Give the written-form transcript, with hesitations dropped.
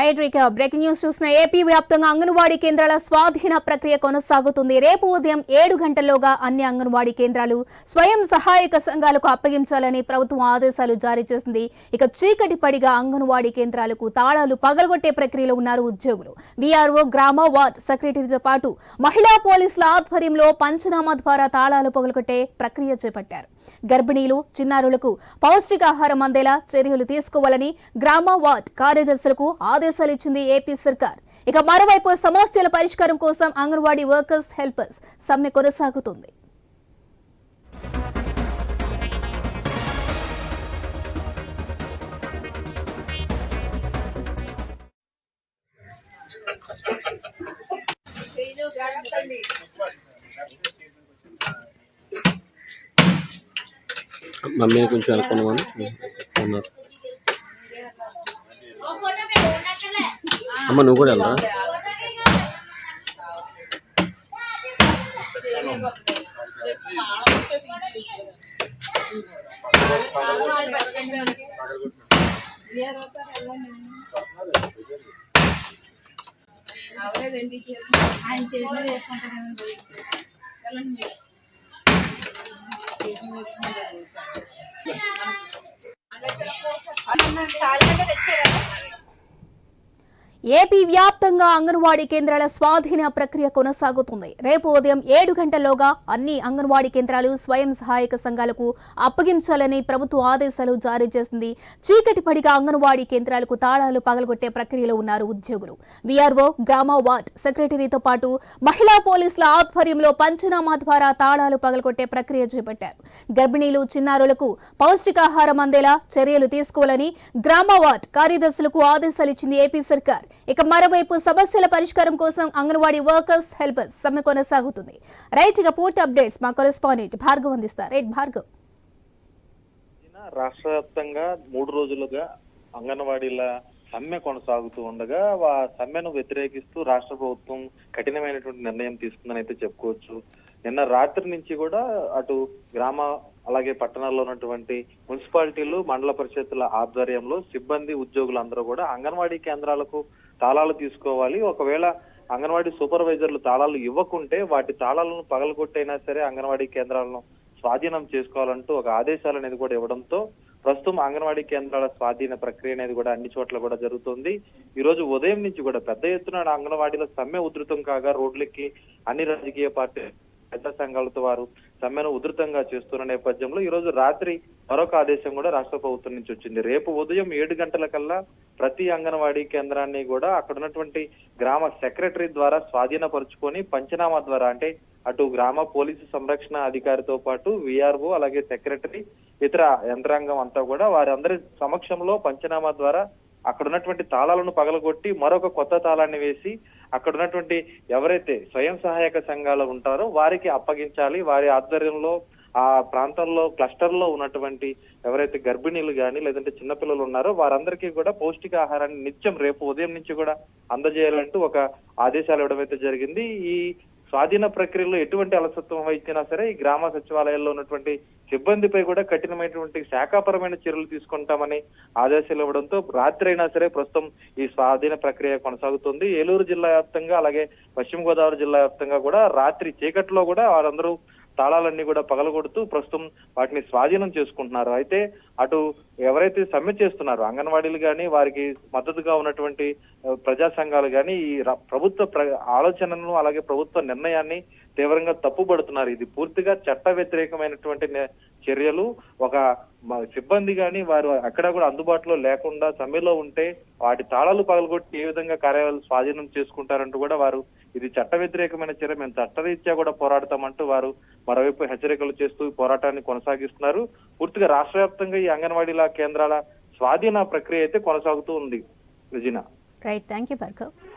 Right breaking news చూసిన AP వ్యాప్తంగా అంగన్వాడీ కేంద్రాల స్వాధీన ప్రక్రియ కొనసాగుతుంది. రేపు ఉదయం 7 గంటల్లోగా అన్ని అంగన్వాడీ కేంద్రాలు స్వయం సహాయక సంఘాలకు అప్పగించాలని ప్రభుత్వం ఆదేశాలు జారీ చేసింది. ఇక చీకటి పడిగా అంగన్వాడీ కేంద్రాలకు తాళాలు పగలగొట్టే ప్రక్రియలో ఉన్నారు ఉద్యోగులు. వీఆర్ఓ, గ్రామ వార్డ్ సెక్రటరీతో పాటు మహిళా పోలీసుల ఆధ్వర్యంలో పంచనామా ద్వారా తాళాలు పగలగొట్టే ప్రక్రియ చేపట్టారు. గర్భిణీలు, చిన్నారులకు పౌష్టికాహారం అందేలా చర్యలు తీసుకోవాలని గ్రామ వార్డ్ కార్యదర్శులకు ఆదేశాలు ఇచ్చింది ఏపీ సర్కార్. ఇక మరోవైపు సమస్యల పరిష్కారం కోసం అంగన్వాడీ వర్కర్స్ హెల్పర్స్ సమ్మె కొనసాగుతుంది. మమ్మీని కొంచెం అనుకున్నామని ఉన్నారు. అమ్మ నువ్వు కూడా వెళ్ళరా? ఆయన చేతిలో వేసుకుంటారు. ఏపీ వ్యాప్తంగా అంగన్వాడీ కేంద్రాల స్వాధీన ప్రక్రియ కొనసాగుతుంది. రేపు ఉదయం 7 గంటల్లోగా అన్ని అంగన్వాడీ కేంద్రాలు స్వయం సహాయక సంఘాలకు అప్పగించాలని ప్రభుత్వం ఆదేశాలు జారీ చేసింది. చీకటి పడిగా అంగన్వాడీ కేంద్రాలకు తాళాలు పగలగొట్టే ప్రక్రియలో ఉన్నారు ఉద్యోగులు. వీఆర్ఓ, గ్రామ వార్డ్ సెక్రటరీతో పాటు మహిళా పోలీసుల ఆధ్వర్యంలో పంచనామా ద్వారా తాళాలు పగలగొట్టే ప్రక్రియ చేపట్టారు. గర్భిణీలు, చిన్నారులకు పౌష్టికాహారం అందేలా చర్యలు తీసుకోవాలని గ్రామ వార్డ్ కార్యదర్శులకు ఆదేశాలు ఇచ్చింది ఏపీ సర్కార్. ఇక మరోవైపు సమస్యల పరిష్కారం కోసం అంగన్వాడీ వర్కర్స్ హెల్పర్స్ సమ్మె కొనసాగుతుంది. రైట్ పూర్తి అప్డేట్స్ మా కరెస్పాండెంట్ భార్గవ్ అందిస్తారు. రైట్ భార్గవ్. రాష్ట్ర వ్యాప్తంగా 3 రోజులుగా అంగన్వాడీల సమ్మె కొనసాగుతూ ఉండగా సమ్మెను వ్యతిరేకిస్తూ రాష్ట్ర ప్రభుత్వం కఠినమైనటువంటి నిర్ణయం తీసుకుందని అయితే చెప్పుకోవచ్చు. నిన్న రాత్రి నుంచి కూడా అటు గ్రామ అలాగే పట్టణాల్లో ఉన్నటువంటి మున్సిపాలిటీలు, మండల పరిషత్తుల ఆధ్వర్యంలో సిబ్బంది, ఉద్యోగులందరూ కూడా అంగన్వాడీ కేంద్రాలకు తాళాలు తీసుకోవాలి. ఒకవేళ అంగన్వాడీ సూపర్వైజర్లు తాళాలు ఇవ్వకుంటే వాటి తాళాలను పగలగొట్టైనా సరే అంగన్వాడీ కేంద్రాలను స్వాధీనం చేసుకోవాలంటూ ఒక ఆదేశాలు అనేది కూడా ఇవ్వడంతో ప్రస్తుతం అంగన్వాడీ కేంద్రాల స్వాధీన ప్రక్రియ అనేది కూడా అన్ని చోట్ల కూడా జరుగుతుంది. ఈ రోజు ఉదయం నుంచి కూడా పెద్ద ఎత్తున అంగన్వాడీల సమ్మె ఉధృతం కాగా రోడ్లెక్కి అన్ని రాజకీయ పార్టీ ప్రజా సంఘాలతో వారు సమ్మెను ఉధృతంగా చేస్తున్న నేపథ్యంలో ఈ రోజు రాత్రి మరొక ఆదేశం కూడా రాష్ట్ర ప్రభుత్వం నుంచి వచ్చింది. రేపు ఉదయం 7 గంటల కల్లా ప్రతి అంగన్వాడీ కేంద్రాన్ని కూడా అక్కడ ఉన్నటువంటి గ్రామ సెక్రటరీ ద్వారా స్వాధీనపరుచుకొని పంచనామా ద్వారా, అంటే అటు గ్రామ పోలీసు సంరక్షణ అధికారితో పాటు వీఆర్ఓ అలాగే సెక్రటరీ ఇతర యంత్రాంగం అంతా కూడా వారందరి సమక్షంలో పంచనామా ద్వారా అక్కడ ఉన్నటువంటి తాళాలను పగలగొట్టి మరొక కొత్త తాళాన్ని వేసి అక్కడ ఉన్నటువంటి ఎవరైతే స్వయం సహాయక సంఘాలు ఉంటారో వారికి అప్పగించాలి. వారి ఆధ్వర్యంలో ఆ ప్రాంతంలో క్లస్టర్ లో ఉన్నటువంటి ఎవరైతే గర్భిణీలు కానీ లేదంటే చిన్నపిల్లలు ఉన్నారో వారందరికీ కూడా పౌష్టికాహారాన్ని నిత్యం రేపు ఉదయం నుంచి కూడా అందజేయాలంటూ ఒక ఆదేశాలు ఇవ్వడం అయితే జరిగింది. ఈ స్వాధీన ప్రక్రియలో ఎటువంటి అలసత్వం వహించినా సరే ఈ గ్రామ సచివాలయాల్లో ఉన్నటువంటి సిబ్బందిపై కూడా కఠినమైనటువంటి శాఖాపరమైన చర్యలు తీసుకుంటామని ఆదేశాలు ఇవ్వడంతో రాత్రి అయినా సరే ప్రస్తుతం ఈ స్వాధీన ప్రక్రియ కొనసాగుతుంది. ఏలూరు జిల్లా వ్యాప్తంగా అలాగే పశ్చిమ గోదావరి జిల్లా వ్యాప్తంగా కూడా రాత్రి చీకట్లో కూడా వారందరూ తాళాలన్నీ కూడా పగలగొడుతూ ప్రస్తుతం వాటిని స్వాధీనం చేసుకుంటున్నారు. అయితే అటు ఎవరైతే సమ్మె చేస్తున్నారో అంగన్వాడీలు కానీ వారికి మద్దతుగా ఉన్నటువంటి ప్రజా సంఘాలు కానీ ఈ ప్రభుత్వ ఆలోచనను అలాగే ప్రభుత్వ నిర్ణయాన్ని తీవ్రంగా తప్పుపడుతున్నారు. ఇది పూర్తిగా చట్ట వ్యతిరేకమైనటువంటి చర్యలు. ఒక సిబ్బంది కానీ వారు ఎక్కడా కూడా అందుబాటులో లేకుండా సమ్మెలో ఉంటే వాటి తాళాలు పగలగొట్టి ఏ విధంగా కార్యాలయాలు స్వాధీనం చేసుకుంటారంటూ కూడా వారు ఇది చట్ట వ్యతిరేకమైన చర్య, మేము చట్టరీత్యా కూడా పోరాడతామంటూ వారు మరోవైపు హెచ్చరికలు చేస్తూ పోరాటాన్ని కొనసాగిస్తున్నారు. పూర్తిగా రాష్ట్ర వ్యాప్తంగా ఈ అంగన్వాడీల కేంద్రాల స్వాధీన ప్రక్రియ అయితే కొనసాగుతూ ఉంది. Regina. Right, thank you Bhargav.